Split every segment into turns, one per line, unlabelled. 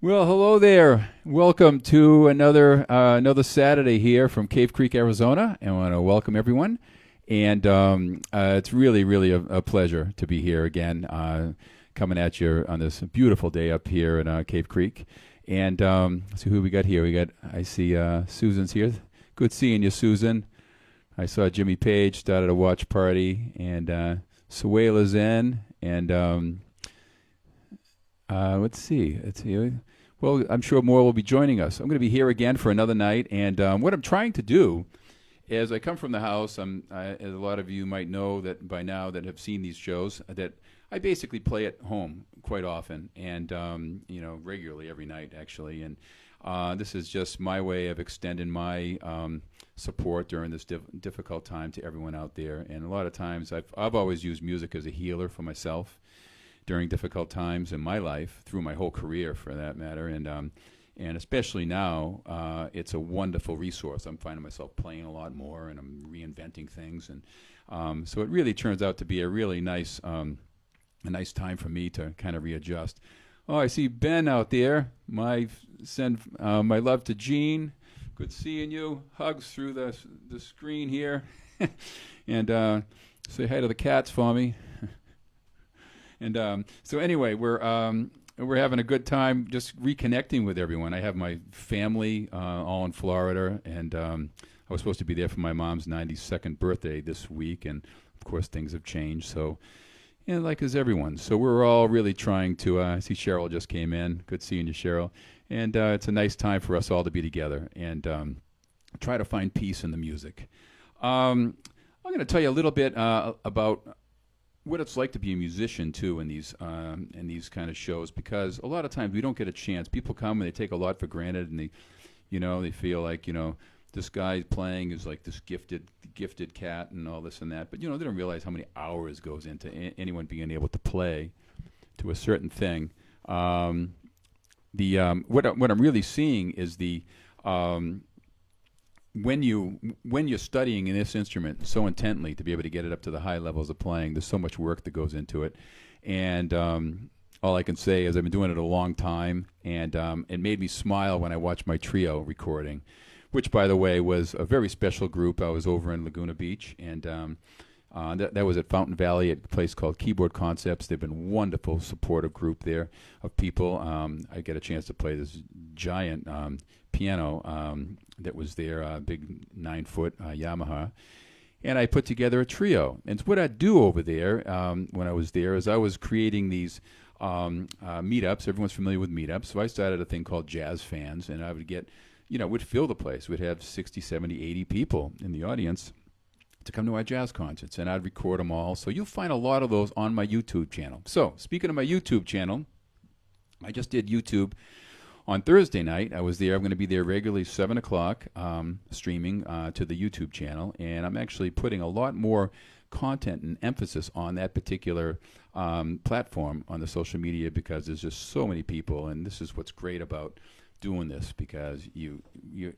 Well, hello there. Welcome to another Saturday here from Cave Creek, Arizona. I want to welcome everyone, and it's really a pleasure to be here again, coming at you on this beautiful day up here in Cave Creek. And let's see who we got here. I see Susan's here. Good seeing you, Susan. I saw Jimmy Page started a watch party, and Suela's in, and let's see. Well, I'm sure more will be joining us. I'm going to be here again for another night, and what I'm trying to do is I come from the house. As a lot of you might know that by now that have seen these shows, that I basically play at home quite often, and regularly every night actually. And this is just my way of extending my support during this difficult time to everyone out there. And a lot of times I've always used music as a healer for myself during difficult times in my life, through my whole career for that matter, and especially now, it's a wonderful resource. I'm finding myself playing a lot more, and I'm reinventing things, and so it really turns out to be a really nice time for me to kind of readjust. Oh, I see Ben out there. Send my love to Gene. Good seeing you. Hugs through the screen here, and say hi to the cats for me. And so anyway, we're having a good time just reconnecting with everyone. I have my family all in Florida, and I was supposed to be there for my mom's 92nd birthday this week, and of course things have changed. So, like as everyone. So we're all really trying to. I see Cheryl just came in. Good seeing you, Cheryl. And it's a nice time for us all to be together and try to find peace in the music. I'm going to tell you a little bit about what it's like to be a musician too in these kind of shows, because a lot of times we don't get a chance. People come and they take a lot for granted, and they feel like this guy playing is like this gifted cat and all this and that, but they don't realize how many hours goes into anyone being able to play to a certain thing. What I'm really seeing is when you're studying in this instrument so intently to be able to get it up to the high levels of playing, there's so much work that goes into it. And all I can say is I've been doing it a long time, and it made me smile when I watched my trio recording, which, by the way, was a very special group. I was over in Laguna Beach, and that was at Fountain Valley at a place called Keyboard Concepts. They've been a wonderful, supportive group there of people. I get a chance to play this giant piano that was there, big 9-foot Yamaha. And I put together a trio. And what I'd do over there when I was there is I was creating these meetups. Everyone's familiar with meetups. So I started a thing called Jazz Fans, and I would get, would fill the place. We'd have 60, 70, 80 people in the audience to come to our jazz concerts, and I'd record them all. So you'll find a lot of those on my YouTube channel. So speaking of my YouTube channel, I just did YouTube on Thursday night. I was there. I'm going to be there regularly 7 o'clock, streaming to the YouTube channel, and I'm actually putting a lot more content and emphasis on that particular platform on the social media, because there's just so many people, and this is what's great about doing this, because you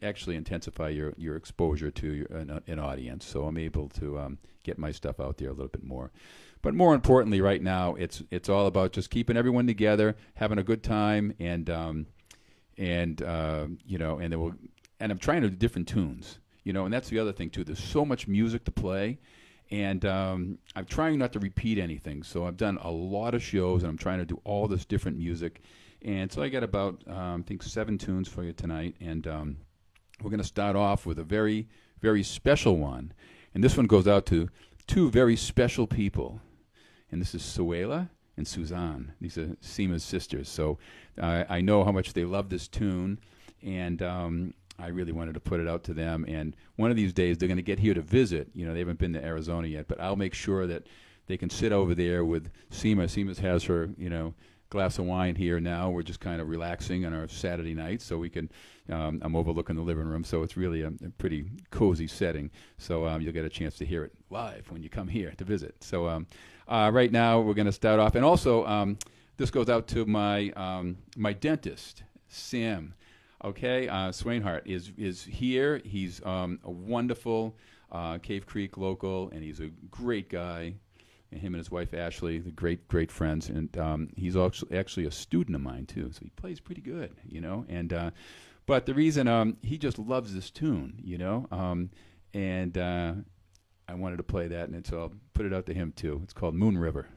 actually intensify your exposure to an audience. So I'm able to get my stuff out there a little bit more. But more importantly, right now, it's all about just keeping everyone together, having a good time, and I'm trying to do different tunes, and that's the other thing too. There's so much music to play, and I'm trying not to repeat anything. So I've done a lot of shows, and I'm trying to do all this different music. And so I got about, I think, 7 tunes for you tonight. And we're going to start off with a very, very special one. And this one goes out to 2 very special people. And this is Suela and Suzanne. These are Seema's sisters. So I know how much they love this tune. And I really wanted to put it out to them. And one of these days, they're going to get here to visit. They haven't been to Arizona yet. But I'll make sure that they can sit over there with Seema. Seema has her, glass of wine here now. We're just kind of relaxing on our Saturday night, so we can. I'm overlooking the living room, so it's really a pretty cozy setting. So you'll get a chance to hear it live when you come here to visit. So right now we're going to start off, and also this goes out to my dentist, Sam. Okay, Swainhart is here. He's a wonderful Cave Creek local, and he's a great guy. and him and his wife Ashley, the great friends, and he's also actually a student of mine too. So he plays pretty good, you know. And but the reason he just loves this tune, you know, and I wanted to play that, and so I'll put it out to him too. It's called Moon River.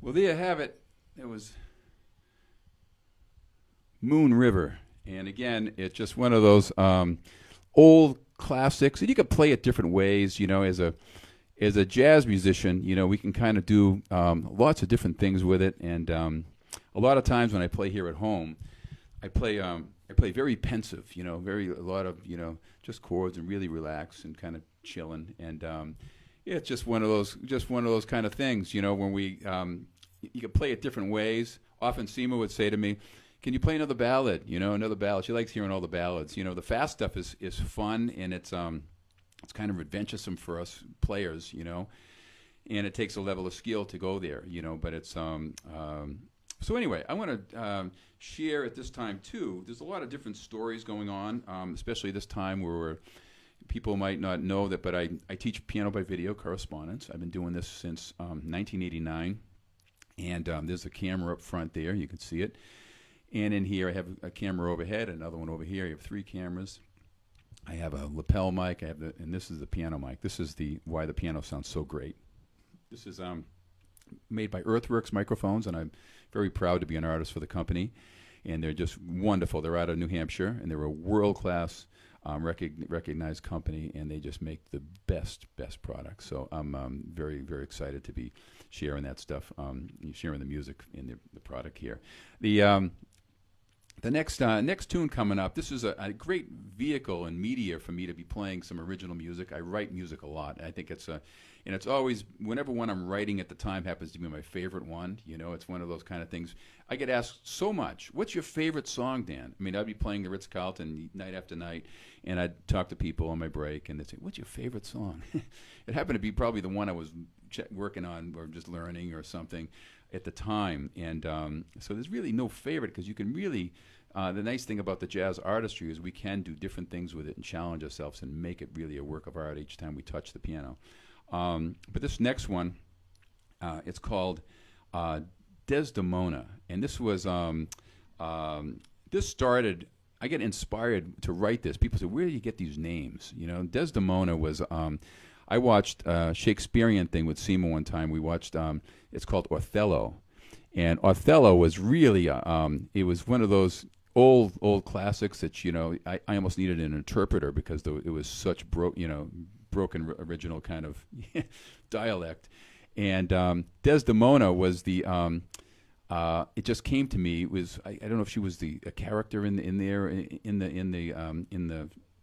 Well, there you have it. It was Moon River. And again, it's just one of those old classics. And you can play it different ways, as a jazz musician, we can kind of do lots of different things with it. And a lot of times when I play here at home, I play very pensive, a lot of just chords and really relax and kind of chilling. And yeah, it's just one of those kind of things, when we you can play it different ways. Often Seema would say to me, "Can you play another ballad? Another ballad." She likes hearing all the ballads. The fast stuff is fun, and it's kind of adventuresome for us players, and it takes a level of skill to go there, But it's so anyway, I want to share at this time too. There's a lot of different stories going on, especially this time where people might not know that, but I teach piano by video correspondence. I've been doing this since 1989, and there's a camera up front there. You can see it. And in here, I have a camera overhead, another one over here. You have 3 cameras. I have a lapel mic. And this is the piano mic. This is why the piano sounds so great. This is made by Earthworks microphones, and I'm very proud to be an artist for the company. And they're just wonderful. They're out of New Hampshire, and they're a world-class, recognized company, and they just make the best products. So I'm very, very excited to be sharing that stuff, sharing the music in the product here. The next tune coming up, this is a great vehicle and media for me to be playing some original music. I write music a lot. I think and it's always, whenever one I'm writing at the time happens to be my favorite one, it's one of those kind of things. I get asked so much, "What's your favorite song, Dan?" I mean, I'd be playing the Ritz-Carlton night after night, and I'd talk to people on my break, and they'd say, "What's your favorite song?" It happened to be probably the one I was working on or just learning or something at the time. And so there's really no favorite, because you can really, the nice thing about the jazz artistry is we can do different things with it and challenge ourselves and make it really a work of art each time we touch the piano. But this next one, it's called Desdemona. And this was, this started, I get inspired to write this. People say, "Where do you get these names?" Desdemona was, I watched a Shakespearean thing with Seema one time. We watched, it's called Othello. And Othello was really, it was one of those old classics that, I almost needed an interpreter, because it was such broken original kind of dialect. And Desdemona was it just came to me. It was, I don't know if she was a character in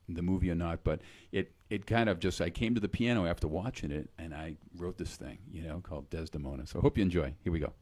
the movie or not, but it kind of just, I came to the piano after watching it, and I wrote this thing, called Desdemona. So I hope you enjoy. Here we go.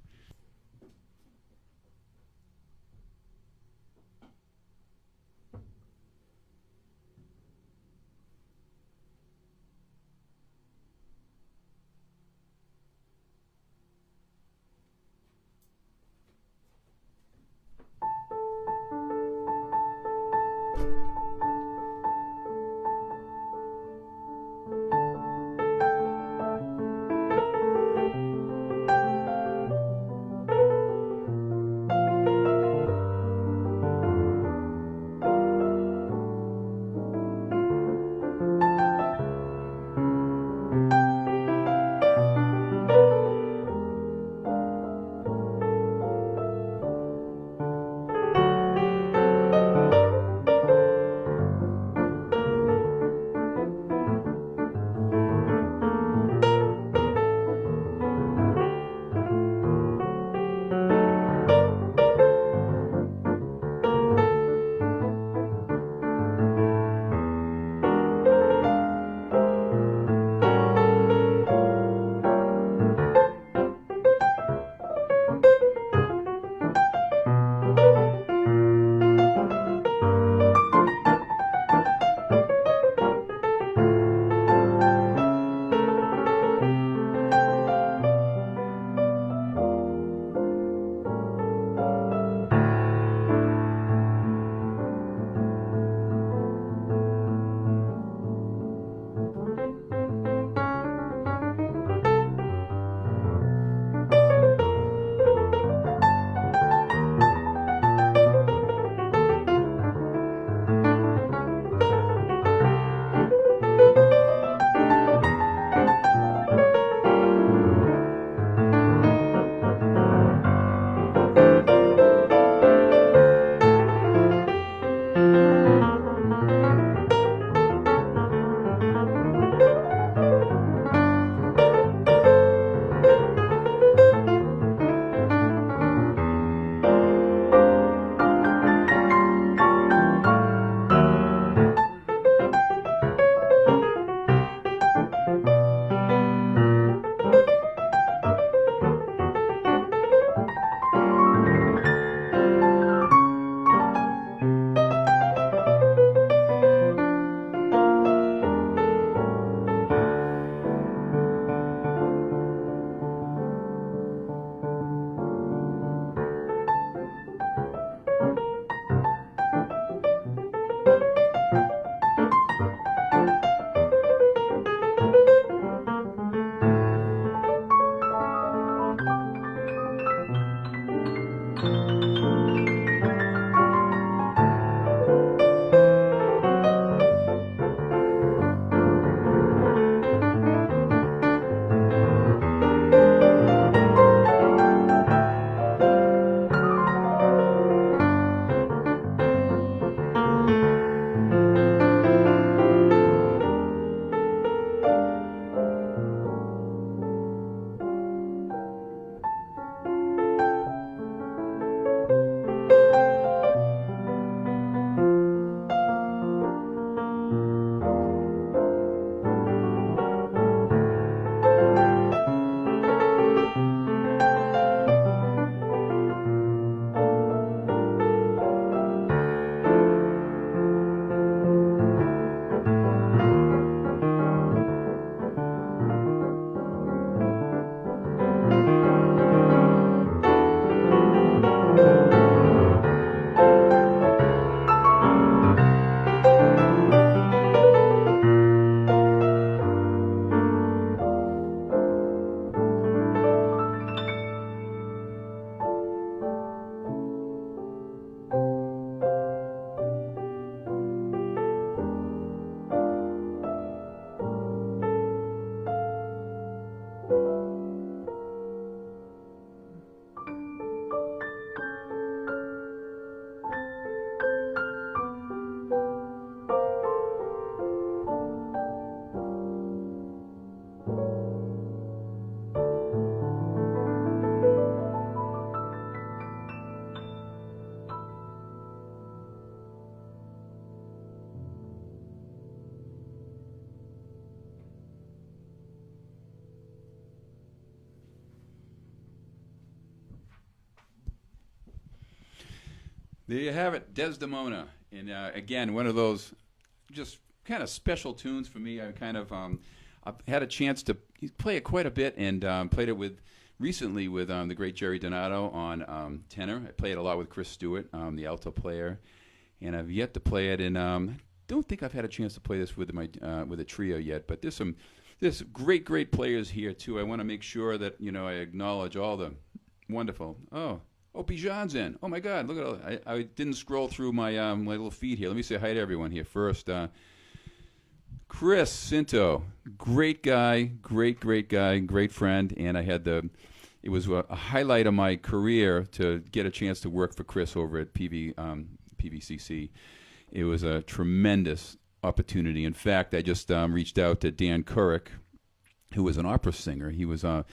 There you have it, Desdemona. And again, one of those just kind of special tunes for me. I've had a chance to play it quite a bit, and played it recently with the great Jerry Donato on tenor. I played it a lot with Chris Stewart, the alto player, and I've yet to play it. And don't think I've had a chance to play this with a trio yet. But there's great players here too. I want to make sure that I acknowledge all the wonderful. Oh, Bijan's in. Oh, my God. Look at all. I didn't scroll through my my little feed here. Let me say hi to everyone here first. Chris Cinto, great guy, great guy, great friend. And it was a highlight of my career to get a chance to work for Chris over at PVCC. It was a tremendous opportunity. In fact, I just reached out to Dan Couric, who was an opera singer. He was, and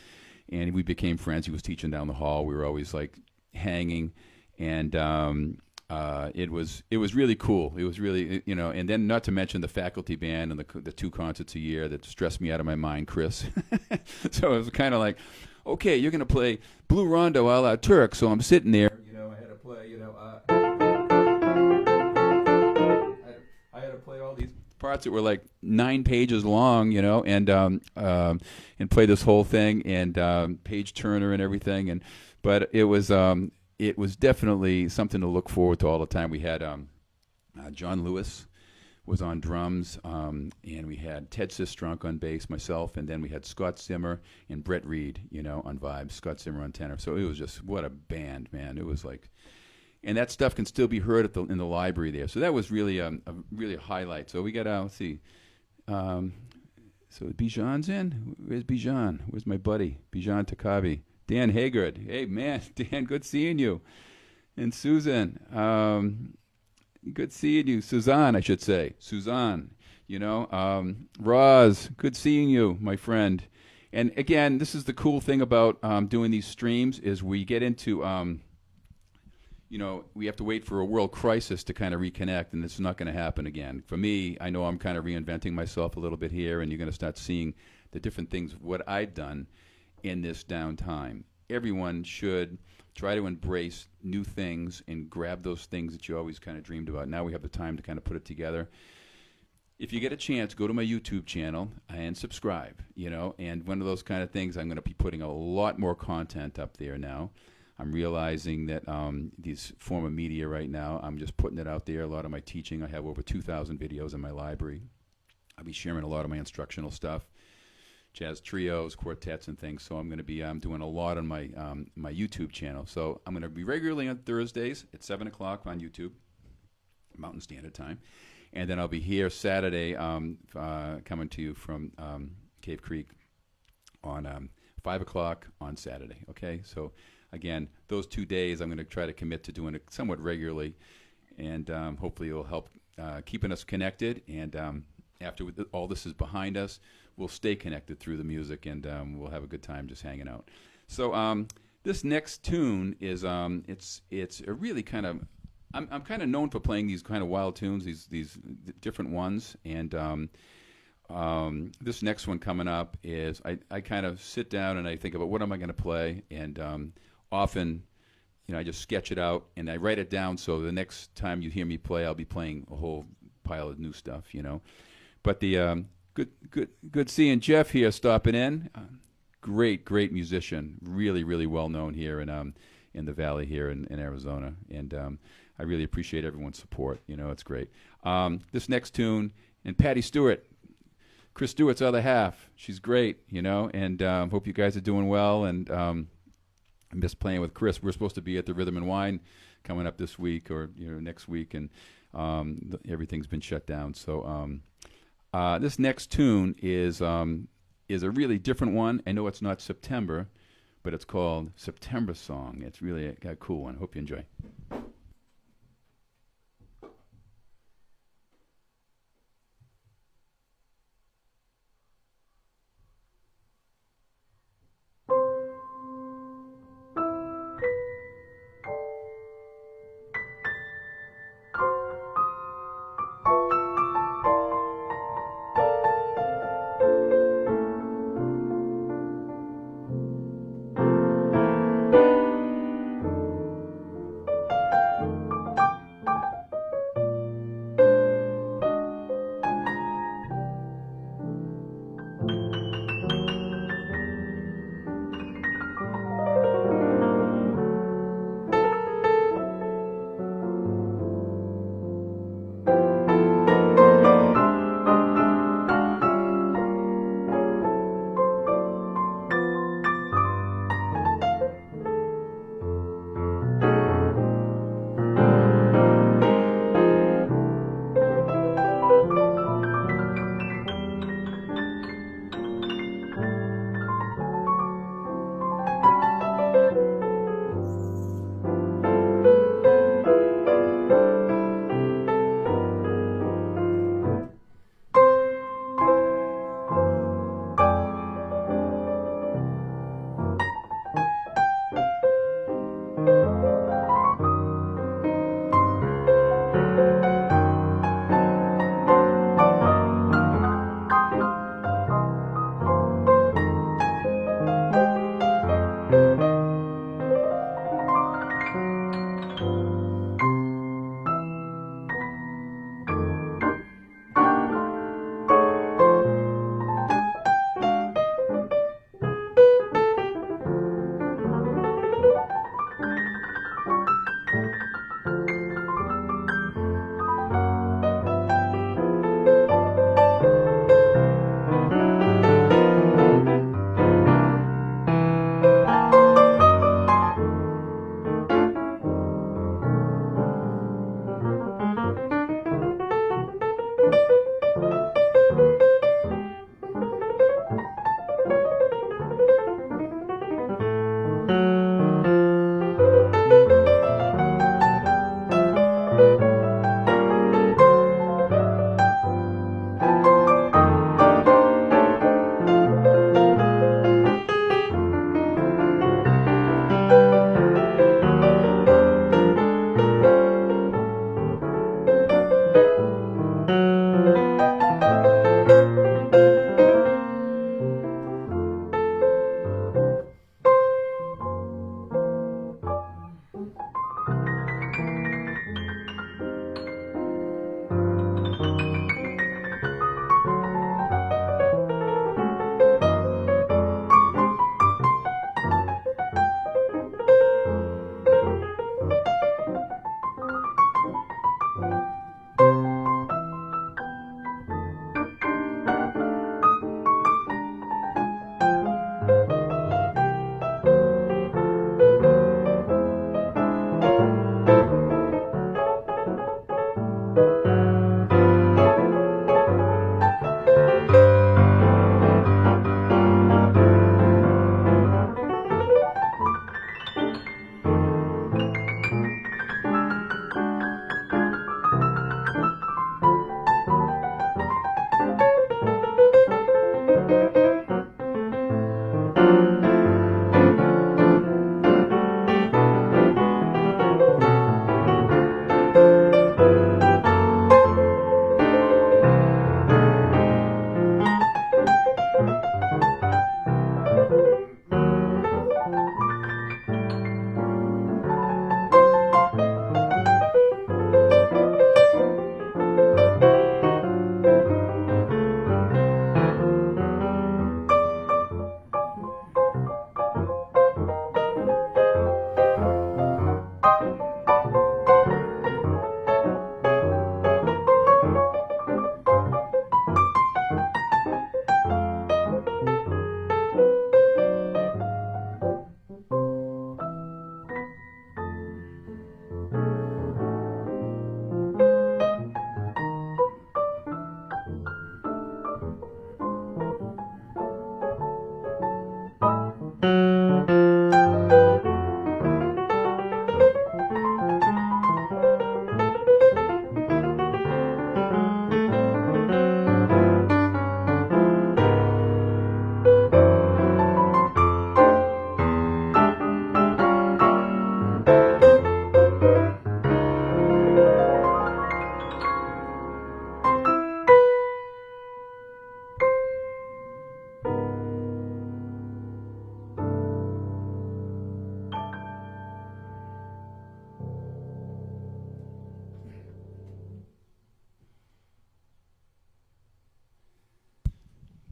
we became friends. He was teaching down the hall. We were always like hanging, and it was really cool. It was really, and then not to mention the faculty band and the 2 concerts a year that stressed me out of my mind, Chris. So it was kind of like, okay, you're going to play Blue Rondo a la Turk. So I'm sitting there, I had to play, I had to play all these parts that were like 9 pages long, and play this whole thing, and Page Turner and everything, but it was definitely something to look forward to all the time. We had John Lewis was on drums, and we had Ted Sistrunk on bass, myself, and then we had Scott Zimmer and Brett Reed, on vibes, Scott Zimmer on tenor. So it was just, what a band, man. It was like, and that stuff can still be heard in the library there. So that was really a highlight. So we got, let's see, so Bijan's in? Where's Bijan? Where's my buddy? Bijan Takabi. Dan Haggard. Hey, man, Dan, good seeing you. And Susan, good seeing you. Suzanne, I should say. Suzanne, Roz, good seeing you, my friend. And again, this is the cool thing about doing these streams is we get into, we have to wait for a world crisis to kind of reconnect, and it's not going to happen again. For me, I know I'm kind of reinventing myself a little bit here, and you're going to start seeing the different things, what I've done in this downtime. Everyone should try to embrace new things and grab those things that you always kind of dreamed about. Now we have the time to kind of put it together. If you get a chance, go to my YouTube channel and subscribe, and one of those kind of things, I'm going to be putting a lot more content up there now. I'm realizing that these form of media right now, I'm just putting it out there. A lot of my teaching, I have over 2,000 videos in my library. I'll be sharing a lot of my instructional stuff. jazz trios, quartets, and things. So I'm going to be doing a lot on my YouTube channel. So I'm going to be regularly on Thursdays at 7 o'clock on YouTube, Mountain Standard Time, and then I'll be here Saturday coming to you from Cave Creek on 5 o'clock on Saturday. Okay, so again, those 2 days I'm going to try to commit to doing it somewhat regularly, and hopefully it will help keeping us connected. And after all this is behind us, we'll stay connected through the music, and we'll have a good time just hanging out. So this next tune is it's a really kind of I'm kind of known for playing these kind of wild tunes, these different ones, and this next one coming up is I kind of sit down and I think about what am I going to play, and often, I just sketch it out and I write it down so the next time you hear me play, I'll be playing a whole pile of new stuff, But the good seeing Jeff here stopping in. Great musician, really well known here in the Valley here in Arizona, and I really appreciate everyone's support. It's great. This next tune, and Patty Stewart, Chris Stewart's other half. She's great, and hope you guys are doing well. And I miss playing with Chris. We're supposed to be at the Rhythm and Wine coming up this week or next week, and everything's been shut down. So this next tune is a really different one. I know it's not September, but it's called September Song. It's really a cool one. Hope you enjoy.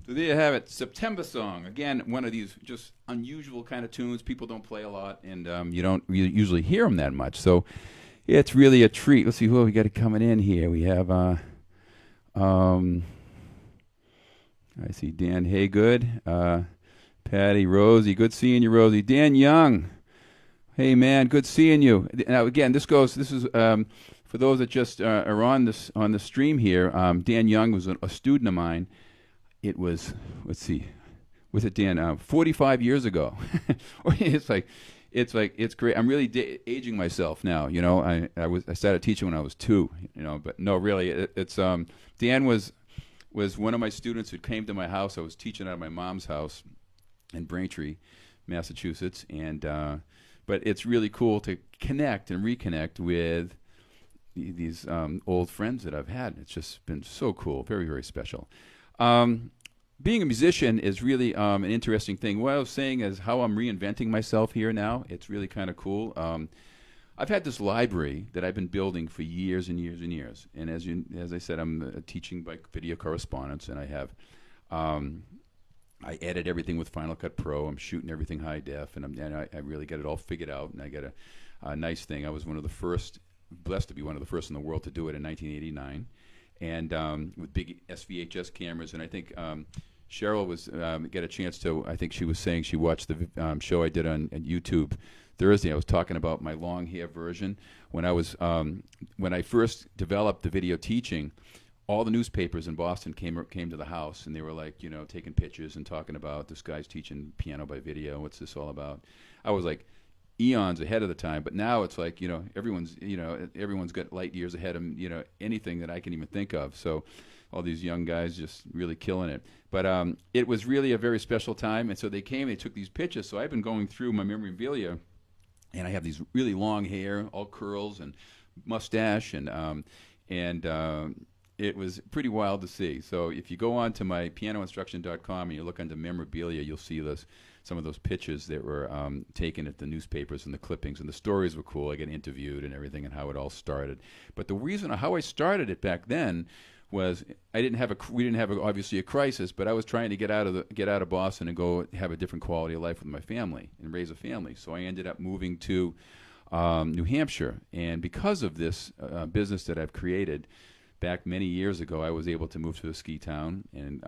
So there you have it, September Song. Again, one of these just unusual kind of tunes. People don't play a lot, and you don't usually hear them that much. So it's really a treat. Let's see who we got coming in here. We have, I see Dan Haygood, Patty, Rosie. Good seeing you, Rosie. Dan Young. Hey, man, good seeing you. Now, again, this is for those that just are on the stream here. Dan Young was a student of mine. It was, let's see, was it Dan? 45 years ago. it's great. I'm really aging myself now. You know, I started teaching when I was 2. You know, but no, really, it's Dan was one of my students who came to my house. I was teaching out of my mom's house in Braintree, Massachusetts, and but it's really cool to connect and reconnect with these old friends that I've had. It's just been so cool, very, very special. Being a musician is really an interesting thing. What I was saying is how I'm reinventing myself here now. It's really kind of cool. I've had this library that I've been building for years and years and years. And as I said, I'm teaching by video correspondence, and I have I edit everything with Final Cut Pro. I'm shooting everything high def, and I really get it all figured out. And I got a nice thing. I was one of the first, blessed to be one of the first in the world to do it in 1989. And with big SVHS cameras, and I think Cheryl was get a chance to. I think she was saying she watched the show I did on YouTube Thursday. I was talking about my long hair version when I first developed the video teaching. All the newspapers in Boston came to the house, and they were like, you know, taking pictures and talking about this guy's teaching piano by video. What's this all about? I was like eons ahead of the time, but now it's like, you know, everyone's got light years ahead of, you know, anything that I can even think of. So all these young guys just really killing it. But it was really a very special time, and so they took these pictures. So I've been going through my memorabilia, and I have these really long hair, all curls and mustache, and it was pretty wild to see. So if you go on to my pianoinstruction.com and you look under memorabilia, you'll see some of those pictures that were taken at the newspapers and the clippings, and the stories were cool. I got interviewed and everything, and how it all started. But the reason how I started it back then was we didn't have obviously a crisis, but I was trying to get out of Boston and go have a different quality of life with my family and raise a family. So I ended up moving to New Hampshire, and because of this business that I've created. Back many years ago, I was able to move to a ski town in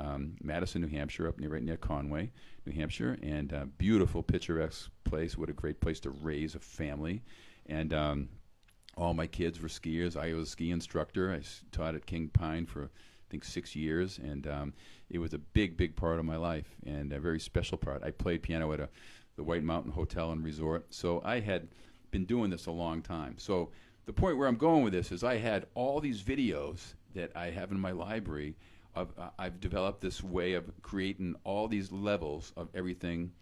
Madison, New Hampshire, right near Conway, New Hampshire, and beautiful, picturesque place. What a great place to raise a family. And all my kids were skiers. I was a ski instructor. I taught at King Pine for, I think, 6 years, and it was a big, big part of my life, and a very special part. I played piano at the White Mountain Hotel and Resort, so I had been doing this a long time. So the point where I'm going with this is I had all these videos that I have in my library. I've developed this way of creating all these levels of everything,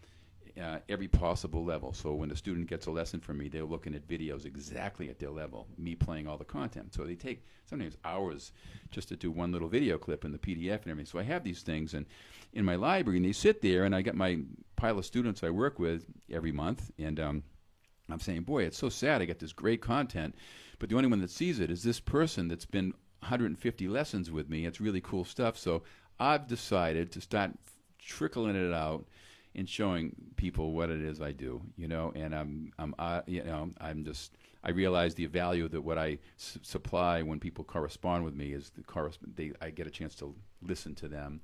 every possible level. So when the student gets a lesson from me, they're looking at videos exactly at their level, me playing all the content. So they take sometimes hours just to do one little video clip in the PDF and everything. So I have these things in my library, and they sit there, and I get my pile of students I work with every month, and I'm saying, boy, it's so sad. I get this great content, but the only one that sees it is this person that's been 150 lessons with me. It's really cool stuff. So I've decided to start trickling it out and showing people what it is I do, you know. And I realize the value that what I supply when people correspond with me is I get a chance to listen to them,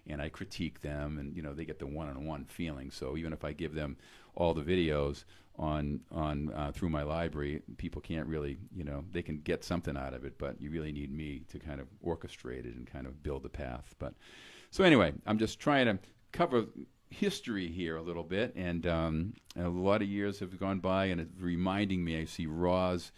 and I critique them, and you know, they get the one-on-one feeling. So even if I give them all the videos on through my library, people can't really, you know, they can get something out of it, but you really need me to kind of orchestrate it and kind of build the path. But so anyway, I'm just trying to cover history here a little bit, and a lot of years have gone by, and it's reminding me. I see Roz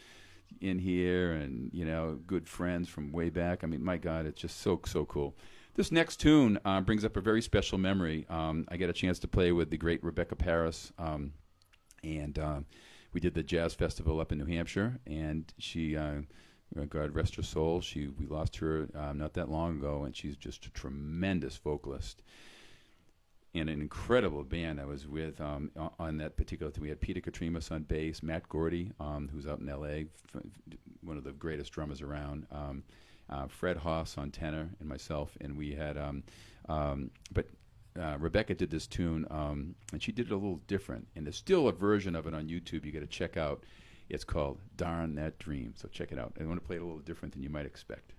in here, and you know, good friends from way back. I mean, my God, it's just so cool. This next tune brings up a very special memory. I get a chance to play with the great Rebecca Paris, and we did the Jazz Festival up in New Hampshire, and she, God rest her soul, we lost her not that long ago, and she's just a tremendous vocalist and an incredible band I was with on that particular thing. We had Peter Katrimas on bass, Matt Gordy, who's out in L.A., one of the greatest drummers around, Fred Haas on tenor, and myself, and we had. But Rebecca did this tune, and she did it a little different. And there's still a version of it on YouTube you got to check out. It's called "Darn That Dream." So check it out. I want to play it a little different than you might expect.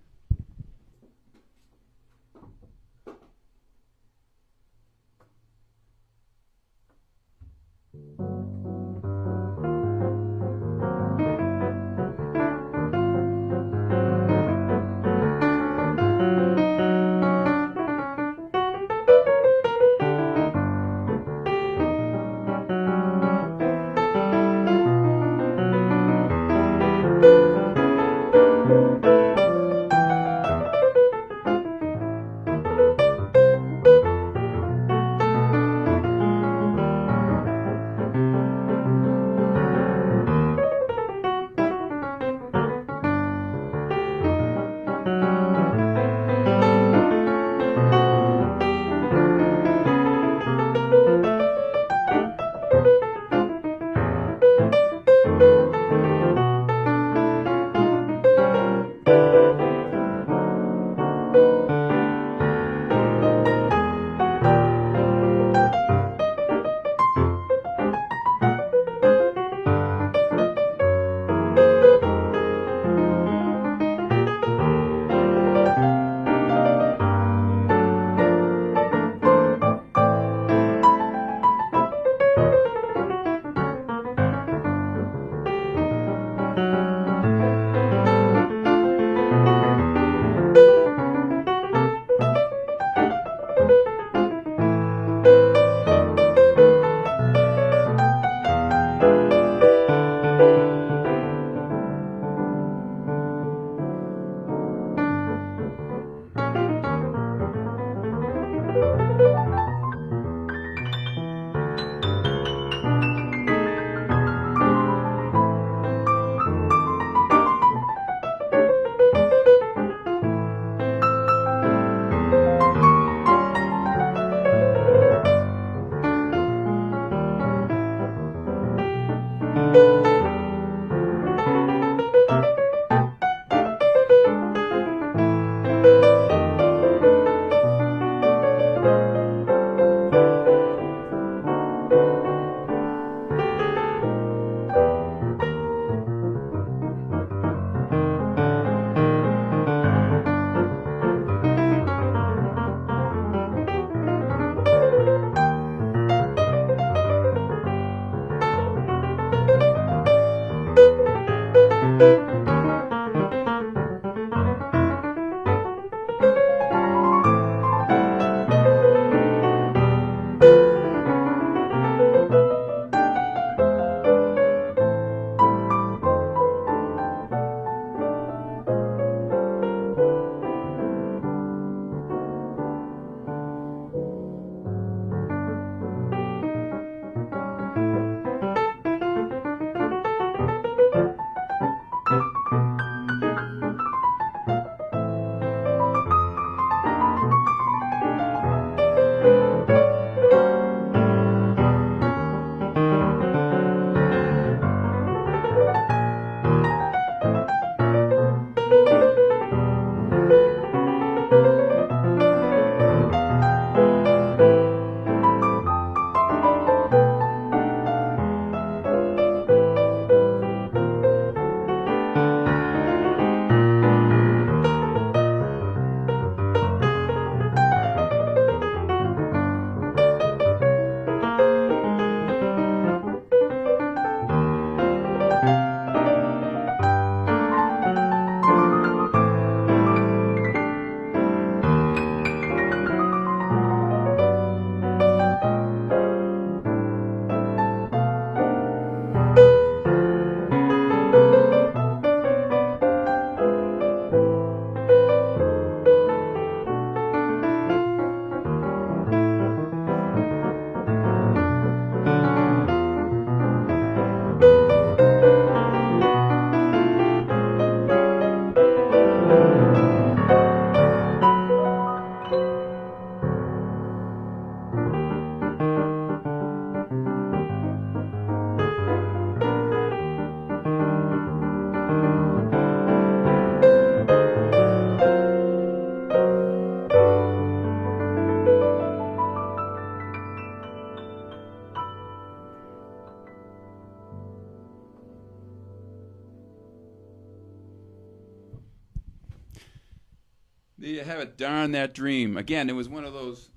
You have it, darn that dream. Again, it was one of those,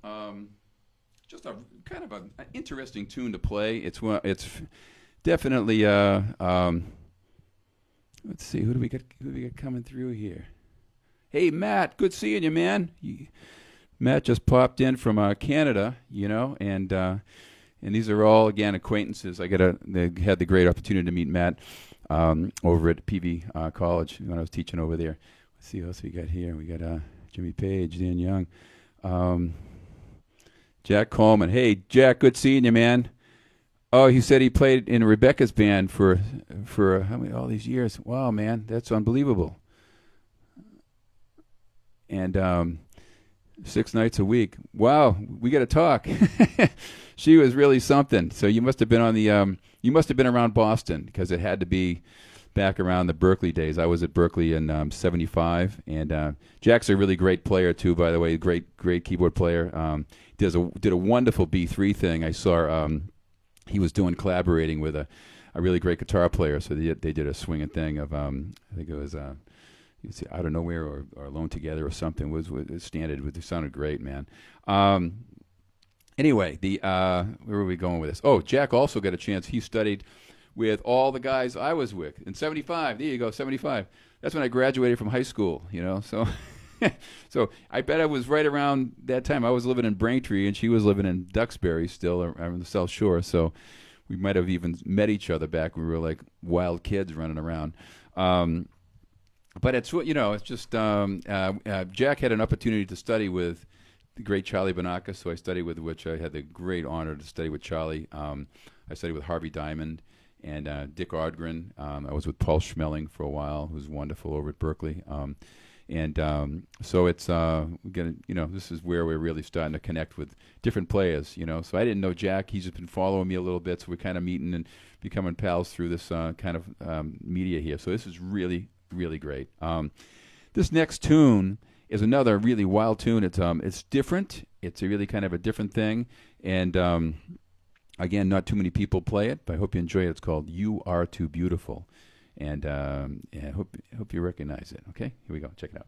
just a kind of an interesting tune to play. It's definitely. Let's see, who do we got coming through here? Hey, Matt, good seeing you, man. Matt just popped in from Canada, and these are all again acquaintances. They had the great opportunity to meet Matt over at PV College when I was teaching over there. Let's see what else we got here. We got Jimmy Page, Dan Young, Jack Coleman. Hey, Jack, good seeing you, man. Oh, he said he played in Rebecca's band for how many all these years. Wow, man, that's unbelievable. And 6 nights a week. Wow, we got to talk. She was really something. So you must have been on the you must have been around Boston because it had to be back around the Berkeley days. I was at Berkeley in '75, and Jack's a really great player too. By the way, great keyboard player. Did a wonderful B3 thing. I saw he was collaborating with a really great guitar player. So they did a swinging thing of I think it was Out of Nowhere or Alone Together or something. Was standard. It sounded great, man. Anyway, where were we going with this? Oh, Jack also got a chance. He studied with all the guys I was with in '75. There you go, '75. That's when I graduated from high school. So so I bet I was right around that time. I was living in Braintree and she was living in Duxbury still on the South Shore. So we might have even met each other back when we were like wild kids running around. But it's just Jack had an opportunity to study with the great Charlie Banacus, who I studied with, which I had the great honor to study with Charlie. I studied with Harvey Diamond and Dick Ardgren. I was with Paul Schmeling for a while, who's wonderful over at Berkeley. So it's this is where we're really starting to connect with different players. So I didn't know Jack. He's just been following me a little bit, so we're kind of meeting and becoming pals through this kind of media here. So this is really, really great. This next tune is another really wild tune. It's different. It's a really kind of a different thing, and again, not too many people play it, but I hope you enjoy it. It's called "You Are Too Beautiful." And I hope you recognize it. Okay, here we go. Check it out.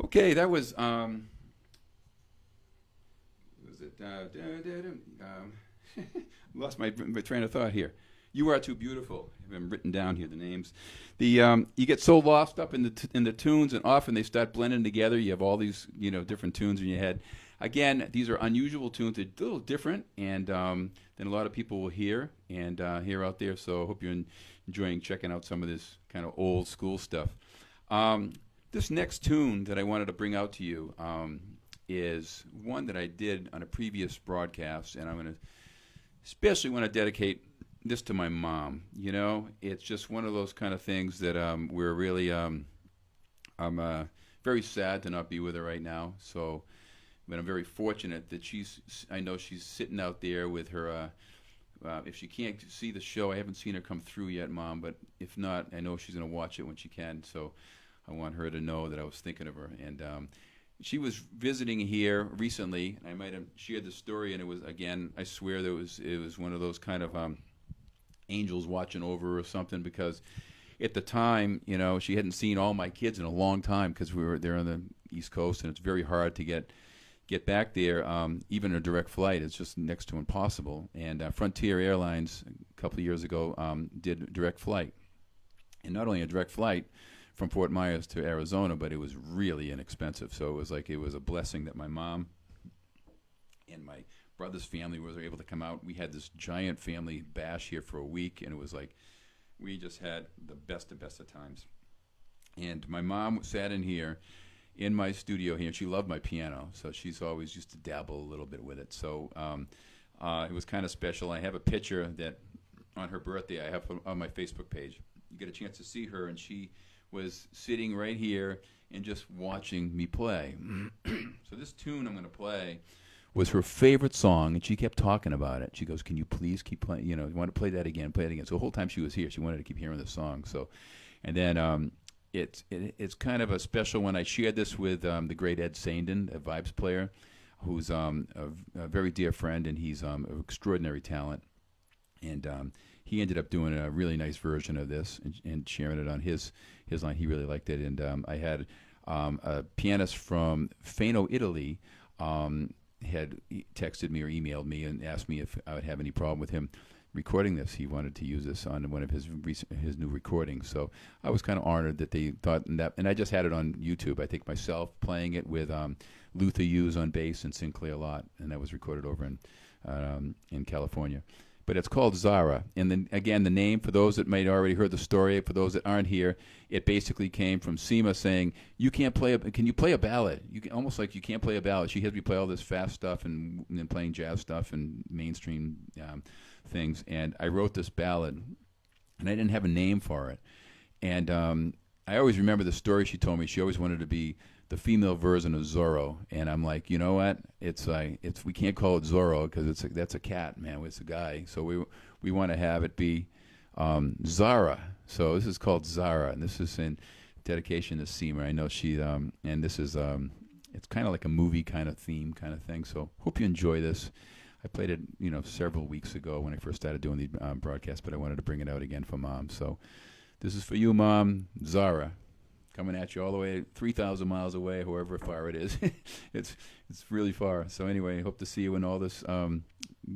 Okay, that was it? Lost my train of thought here. You Are Too Beautiful. I've been written down here, the names. You get so lost up in the tunes, and often they start blending together. You have all these different tunes in your head. Again, these are unusual tunes. They're a little different, and than a lot of people will hear out there. So I hope you're enjoying checking out some of this kind of old school stuff. This next tune that I wanted to bring out to you is one that I did on a previous broadcast, and I'm going to especially want to dedicate this to my mom. It's just one of those kind of things that we're really I'm very sad to not be with her right now. So, but I'm very fortunate that I know she's sitting out there with her. If she can't see the show, I haven't seen her come through yet, Mom. But if not, I know she's going to watch it when she can. So I want her to know that I was thinking of her. And she was visiting here recently. I might have shared the story, and it was, again, I swear that it was one of those kind of angels watching over her or something, because at the time, she hadn't seen all my kids in a long time, because we were there on the East Coast, and it's very hard to get back there. Even a direct flight is just next to impossible. And Frontier Airlines a couple of years ago did a direct flight, and not only a direct flight from Fort Myers to Arizona, but it was really inexpensive. So it was a blessing that my mom and my brother's family were able to come out. We had this giant family bash here for a week, and it was like we just had the best of times. And my mom sat in here in my studio here, and she loved my piano, so she's always used to dabble a little bit with it. So it was kind of special. I have a picture that on her birthday I have on my Facebook page. You get a chance to see her, and she was sitting right here and just watching me play. So this tune I'm going to play was her favorite song, and she kept talking about it. She goes, "Can you please keep playing? You want to play that again? Play it again." So the whole time she was here, she wanted to keep hearing the song. So, and then it's kind of a special one. I shared this with the great Ed Saindon, a vibes player, who's a very dear friend, and he's an extraordinary talent. And he ended up doing a really nice version of this and sharing it on his line. He really liked it. And I had a pianist from Fano, Italy, had texted me or emailed me and asked me if I would have any problem with him recording this. He wanted to use this on one of his his new recordings. So I was kind of honored that they thought that, and I just had it on YouTube. I think myself playing it with Luther Hughes on bass and Sinclair Lott, and that was recorded over in California. But it's called Zara. And then again, the name, for those that might already heard the story, for those that aren't here, it basically came from Seema saying, "You can't play can you play a ballad?" Almost like you can't play a ballad. She had me play all this fast stuff and then playing jazz stuff and mainstream things. And I wrote this ballad, and I didn't have a name for it. And I always remember the story she told me. She always wanted to be the female version of Zorro, and I'm like, you know what? It's we can't call it Zorro because that's a cat, man. It's a guy, so we want to have it be Zara. So this is called Zara, and this is in dedication to Seema. I know she and this is it's kind of like a movie kind of theme kind of thing. So hope you enjoy this. I played it, several weeks ago when I first started doing the broadcast, but I wanted to bring it out again for Mom. So this is for you, Mom, Zara. Coming at you all the way 3,000 miles away, however far it is. it's really far. So anyway, hope to see you when all this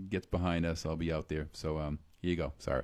gets behind us. I'll be out there. So here you go. Sorry.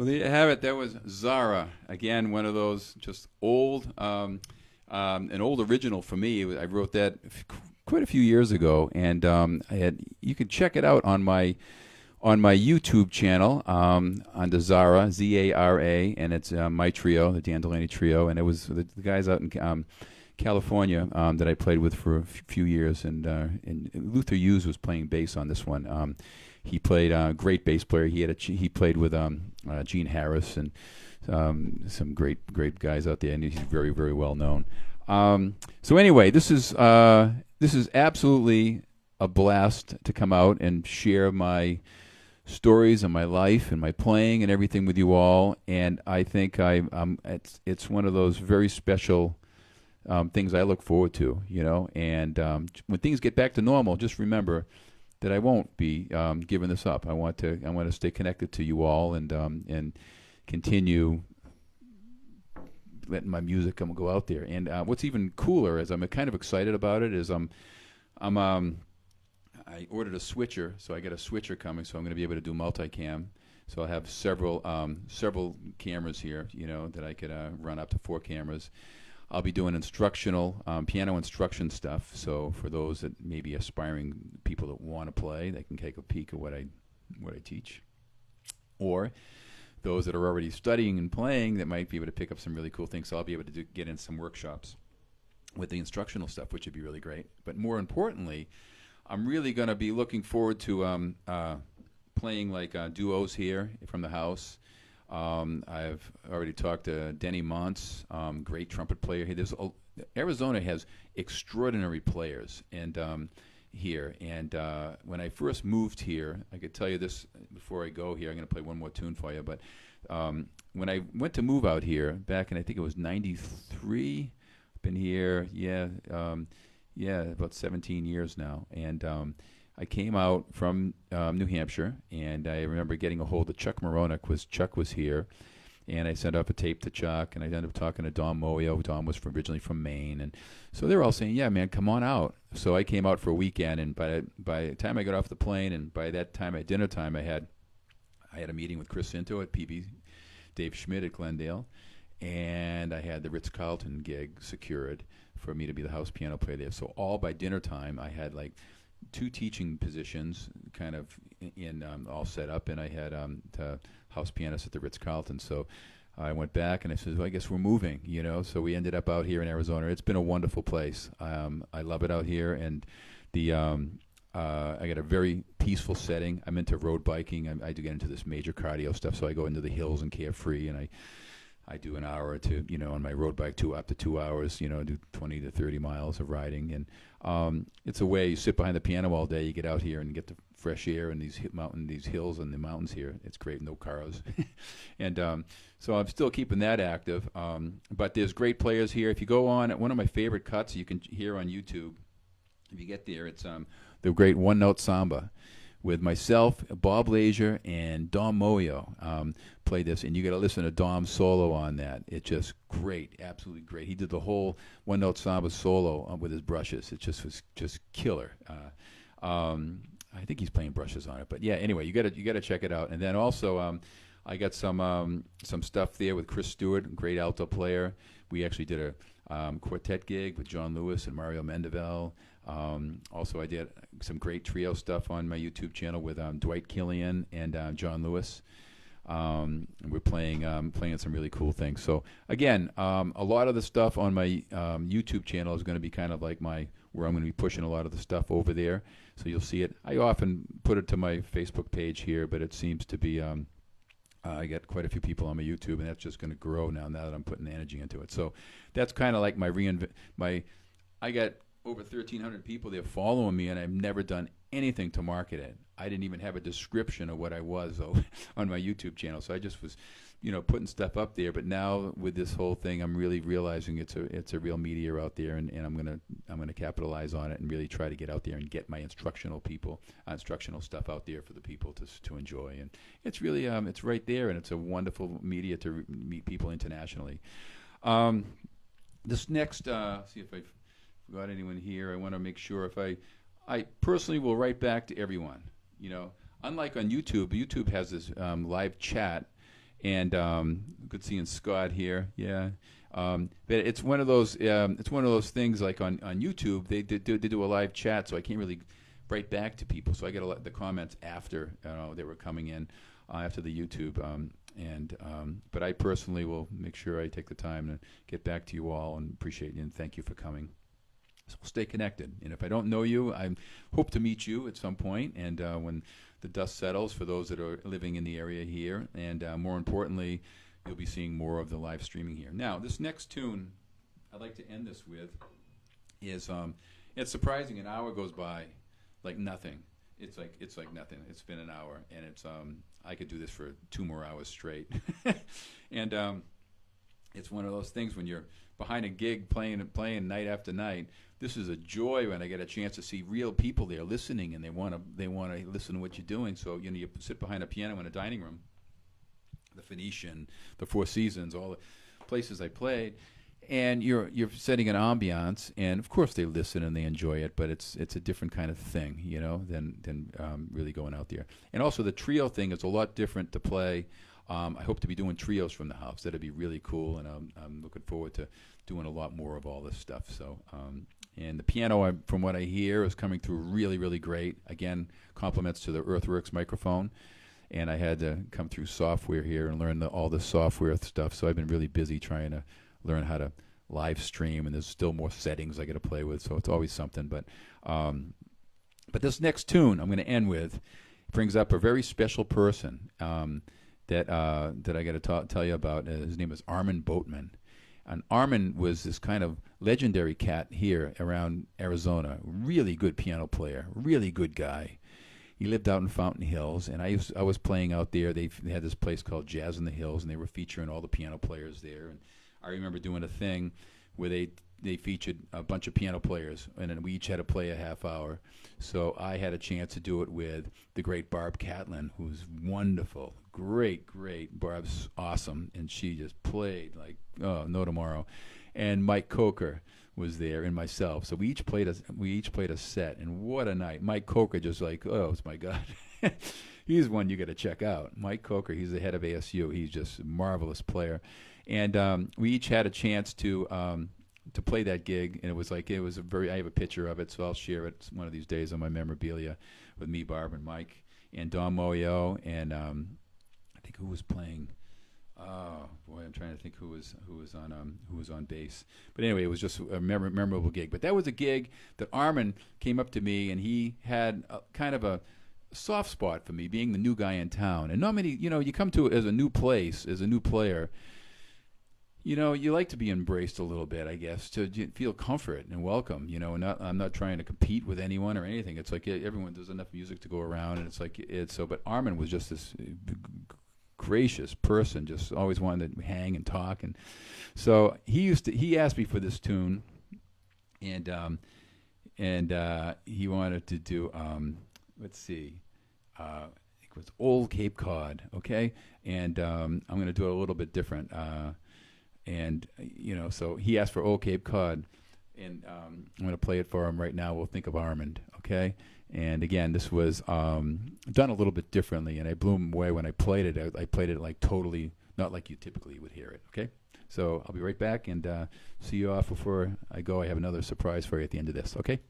Well, there you have it. That was Zara. Again, one of those just old, an old original for me. I wrote that quite a few years ago, and you can check it out on my YouTube channel under Zara, Zara, and it's my trio, the Dan Delaney trio, and it was the guys out in California that I played with for a few years, and Luther Hughes was playing bass on this one. He played great bass player. He played with Gene Harris and some great guys out there, and he's very, very well known. So anyway, this is absolutely a blast to come out and share my stories and my life and my playing and everything with you all. And I think it's one of those very special things I look forward to, And when things get back to normal, just remember that I won't be giving this up. I want to stay connected to you all and continue letting my music go out there. And what's even cooler is I'm kind of excited about it. I ordered a switcher, so I got a switcher coming, so I'm going to be able to do multicam. So I'll have several cameras here, that I could run up to 4 cameras. I'll be doing instructional, piano instruction stuff. So for those that may be aspiring people that want to play, they can take a peek at what I teach. Or those that are already studying and playing that might be able to pick up some really cool things. So I'll be able to get in some workshops with the instructional stuff, which would be really great. But more importantly, I'm really going to be looking forward to playing like duos here from the house. I've already talked to Denny Montz, great trumpet player here. Arizona has extraordinary players here. And when I first moved here, I could tell you this before I go here. I'm going to play one more tune for you. But when I went to move out here back in, I think it was 93, I've been here, about 17 years now. And I came out from New Hampshire, and I remember getting a hold of Chuck Moronic. Chuck was here, and I sent off a tape to Chuck, and I ended up talking to Don Moyo. Don was originally from Maine, and so they were all saying, "Yeah, man, come on out." So I came out for a weekend, and by the time I got off the plane, and by that time at dinner time, I had a meeting with Chris Cinto at PB, Dave Schmidt at Glendale, and I had the Ritz-Carlton gig secured for me to be the house piano player there. So all by dinner time, I had like 2 teaching positions kind of in all set up, and I had house pianist at the Ritz-Carlton. So I went back and I said, well, I guess we're moving, So we ended up out here in Arizona. It's been a wonderful place. I love it out here, and I got a very peaceful setting. I'm into road biking. I do get into this major cardio stuff, so I go into the hills and Carefree, and I do an hour or two, on my road bike, up to 2 hours, do 20 to 30 miles of riding. And it's a way you sit behind the piano all day, you get out here and get the fresh air and these hills and the mountains here. It's great, no cars. And so I'm still keeping that active. But there's great players here. If you go on, one of my favorite cuts you can hear on YouTube, if you get there, it's the great One Note Samba with myself, Bob Lazier, and Dom Moyo played this, and you got to listen to Dom's solo on that. It's just great, absolutely great. He did the whole One Note Samba solo with his brushes. It just was just killer. I think he's playing brushes on it, but yeah. Anyway, you got to check it out. And then also, I got some stuff there with Chris Stewart, great alto player. We actually did a quartet gig with John Lewis and Mario Mendevel. Also, I did some great trio stuff on my YouTube channel with Dwight Killian and John Lewis. We're playing some really cool things. So again, a lot of the stuff on my YouTube channel is going to be kind of like where I'm going to be pushing a lot of the stuff over there. So you'll see it. I often put it to my Facebook page here, but it seems to be I got quite a few people on my YouTube, and that's just going to grow now that I'm putting energy into it. So that's kind of like I got over 1,300 people there following me, and I've never done anything to market it. I didn't even have a description of what I was on my YouTube channel. So I just was, putting stuff up there. But now with this whole thing, I'm really realizing it's a real media out there, and I'm gonna capitalize on it and really try to get out there and get my instructional stuff out there for the people to enjoy. And it's really it's right there, and it's a wonderful media to meet people internationally. This next, see if I've got anyone here. I want to make sure I personally will write back to everyone. Unlike on YouTube has this live chat, And good seeing Scott here. Yeah. But it's one of those things like on YouTube they do a live chat, so I can't really write back to people. So I get the comments after they were coming in after the YouTube. But I personally will make sure I take the time to get back to you all and appreciate you and thank you for coming. So we'll stay connected. And if I don't know you, I hope to meet you at some point. And when the dust settles, for those that are living in the area here, and more importantly, you'll be seeing more of the live streaming here. Now, this next tune I'd like to end this with is it's surprising. An hour goes by like nothing. It's like nothing. It's been an hour, and it's I could do this for 2 more hours straight. And it's one of those things when you're behind a gig playing night after night. This is a joy when I get a chance to see real people there listening, and they want to listen to what you're doing. So you sit behind a piano in a dining room, the Phoenician, the Four Seasons, all the places I played, and you're setting an ambiance, and of course they listen and they enjoy it, but it's a different kind of thing, than really going out there. And also the trio thing is a lot different to play. I hope to be doing trios from the house. That'd be really cool, and I'm looking forward to doing a lot more of all this stuff. So, and the piano, from what I hear, is coming through really, really great. Again, compliments to the Earthworks microphone. And I had to come through software here and learn all the software stuff. So I've been really busy trying to learn how to live stream, and there's still more settings I got to play with. So it's always something. But this next tune I'm going to end with brings up a very special person that I got to tell you about. His name is Armin Boatman. And Armin was this kind of legendary cat here around Arizona. Really good piano player, really good guy. He lived out in Fountain Hills, and I was playing out there. They had this place called Jazz in the Hills, and they were featuring all the piano players there. And I remember doing a thing where they featured a bunch of piano players, and then we each had to play a half hour. So I had a chance to do it with the great Barb Catlin, who's wonderful, great. Barb's awesome, and she just played like no tomorrow. And Mike Coker was there, and myself. So we each played a set, and what a night! Mike Coker just like, oh my God, he's one you got to check out. Mike Coker, he's the head of ASU. He's just a marvelous player, and we each had a chance to play that gig, and I have a picture of it, so I'll share it one of these days on my memorabilia with me, Barb, and Mike, and Don Moyo, and I think who was playing. Oh boy, I'm trying to think who was on bass. But anyway, it was just a memorable gig. But that was a gig that Armin came up to me, and he had kind of a soft spot for me, being the new guy in town. And not many, you come to it as a new place, as a new player. You like to be embraced a little bit, I guess, to feel comfort and welcome. And I'm not trying to compete with anyone or anything. It's like everyone, there's enough music to go around, and it's so. But Armin was just this gracious person, just always wanted to hang and talk, and so he asked me for this tune, and he wanted to do let's see, it was Old Cape Cod, okay, and I'm going to do it a little bit different, and so he asked for Old Cape Cod, and I'm going to play it for him right now. We'll think of Armand, okay. And again, this was done a little bit differently, and I blew him away when I played it. I played it like totally not like you typically would hear it, okay? So I'll be right back and see you off before I go. I have another surprise for you at the end of this, okay?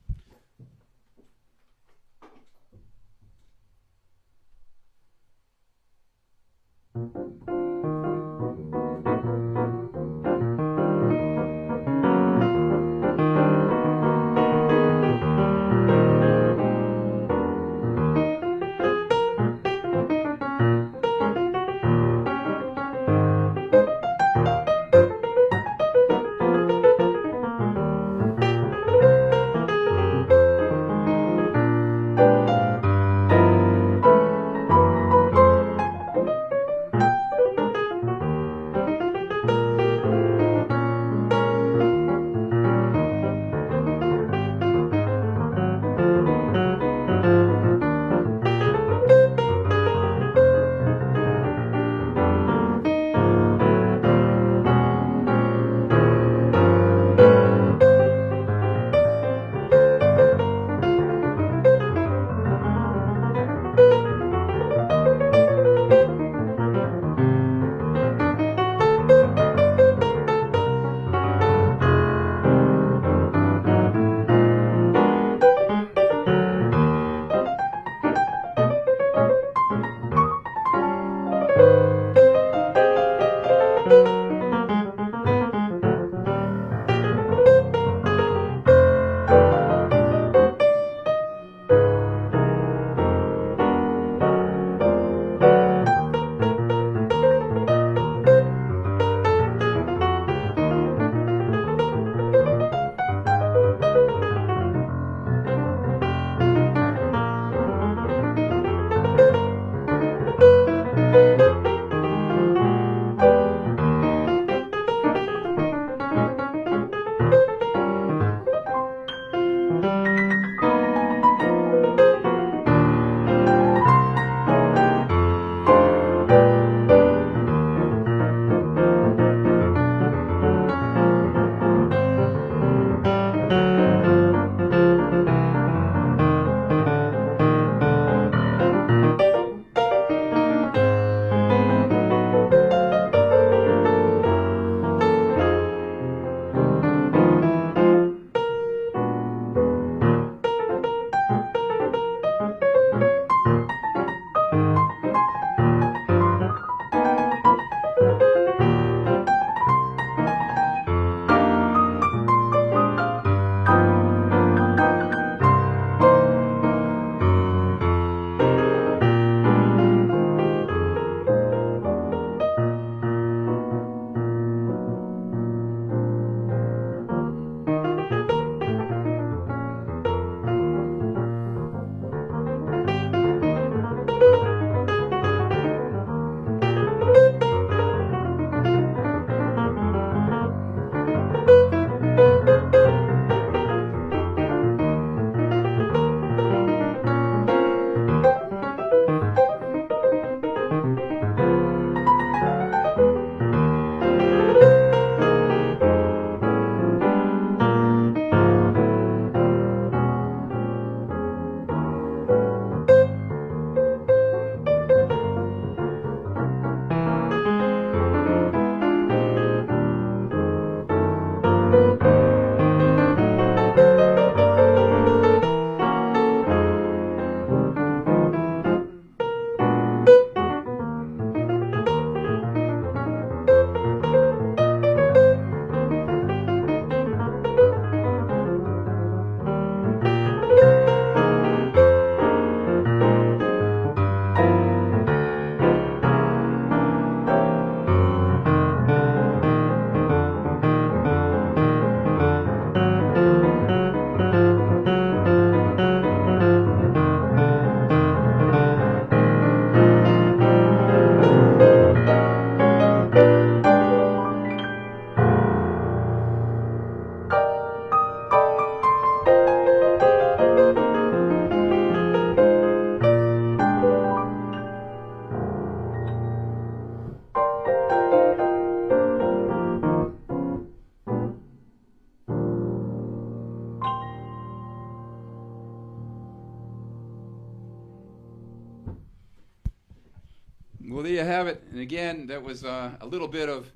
Well, there you have it. And again, that was a little bit of,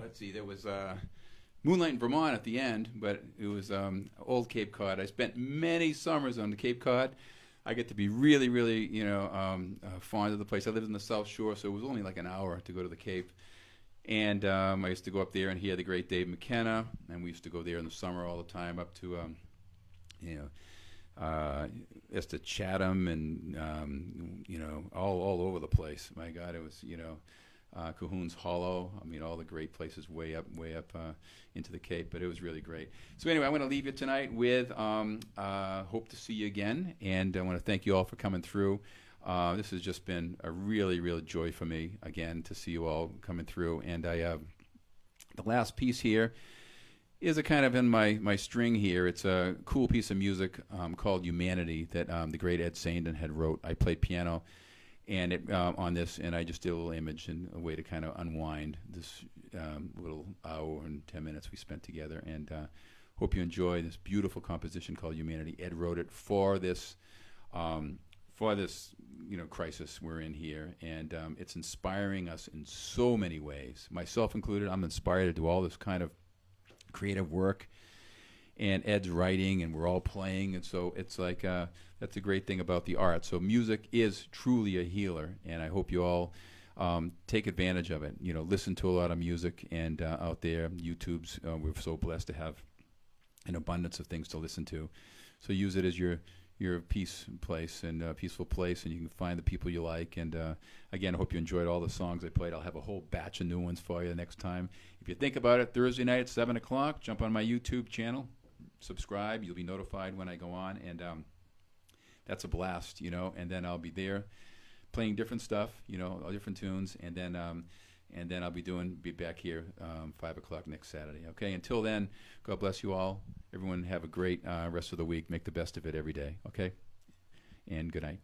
let's see, there was Moonlight in Vermont at the end, but it was old Cape Cod. I spent many summers on the Cape Cod. I get to be really, really, fond of the place. I lived in the South Shore, so it was only like an hour to go to the Cape. And I used to go up there and hear the great Dave McKenna, and we used to go there in the summer all the time up to, as to Chatham and, all over the place. My God, it was, Cahoon's Hollow. I mean, all the great places way up into the Cape, but it was really great. So anyway, I'm going to leave you tonight with hope to see you again, and I want to thank you all for coming through. This has just been a really, real joy for me, again, to see you all coming through. And the last piece here is a kind of in my string here. It's a cool piece of music called Humanity that the great Ed Saindon had wrote. I played piano and on this, and I just did a little image and a way to kind of unwind this little hour and 10 minutes we spent together. And hope you enjoy this beautiful composition called Humanity. Ed wrote it for this crisis we're in here, and it's inspiring us in so many ways, myself included. I'm inspired to do all this kind of creative work, and Ed's writing, and we're all playing, and so it's like that's a great thing about the art. So music is truly a healer, and I hope you all take advantage of it. Listen to a lot of music, and out there, YouTube's we're so blessed to have an abundance of things to listen to. So use it as your peaceful place, and you can find the people you like. And again, I hope you enjoyed all the songs I played. I'll have a whole batch of new ones for you next time. If you think about it, Thursday night at 7 o'clock, jump on my YouTube channel, subscribe. You'll be notified when I go on, and that's a blast, And then I'll be there playing different stuff, all different tunes, and then I'll be back here 5 o'clock next Saturday. Okay. Until then, God bless you all. Everyone have a great rest of the week. Make the best of it every day. Okay. And good night.